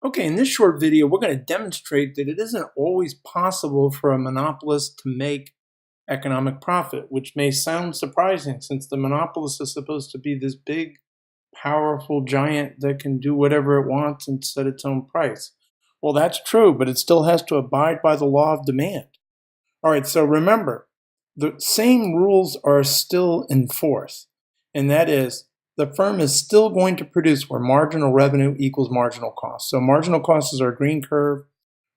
Okay, in this short video, we're going to demonstrate that it isn't always possible for a monopolist to make economic profit, which may sound surprising since the monopolist is supposed to be this big, powerful giant that can do whatever it wants and set its own price. Well, that's true, but it still has to abide by the law of demand. All right, so remember, the same rules are still in force, and that is the firm is still going to produce where marginal revenue equals marginal cost. So marginal cost is our green curve.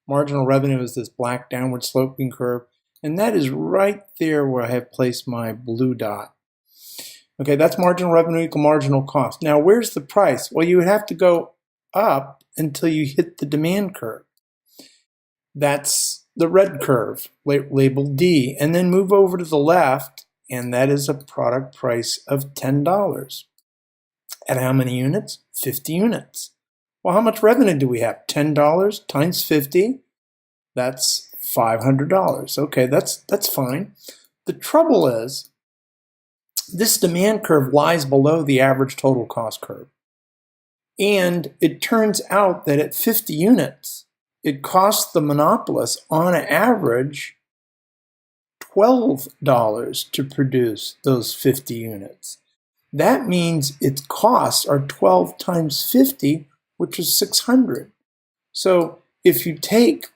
Marginal revenue is this black downward sloping curve. And that is right there where I have placed my blue dot. Okay, that's marginal revenue equal marginal cost. Now, where's the price? Well, you would have to go up until you hit the demand curve. That's the red curve, labeled D. And then move over to the left, and that is a product price of $10. At how many units? 50 units. Well, how much revenue do we have? $10 times 50, that's $500. Okay, that's fine. The trouble is, this demand curve lies below the average total cost curve. And it turns out that at 50 units, it costs the monopolist, on average, $12 to produce those 50 units. That means its costs are 12 times 50, which is 600. So if you take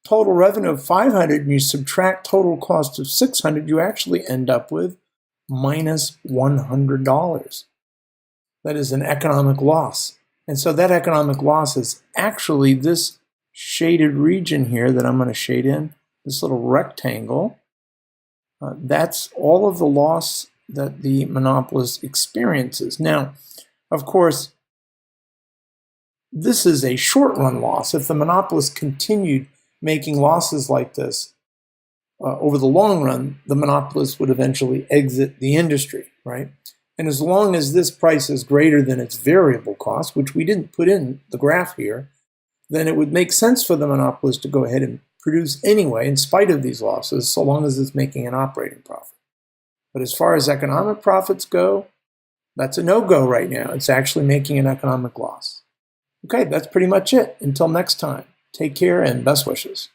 total revenue of 500 and you subtract total cost of 600, you actually end up with minus $100. That is an economic loss. And so that economic loss is actually this shaded region here that I'm going to shade in, this little rectangle. That's all of the loss that the monopolist experiences. Now, of course, this is a short-run loss. If the monopolist continued making losses like this over the long run, the monopolist would eventually exit the industry, right? And as long as this price is greater than its variable cost, which we didn't put in the graph here, then it would make sense for the monopolist to go ahead and produce anyway, in spite of these losses, so long as it's making an operating profit. But as far as economic profits go, that's a no-go right now. It's actually making an economic loss. Okay, that's pretty much it. Until next time, take care and best wishes.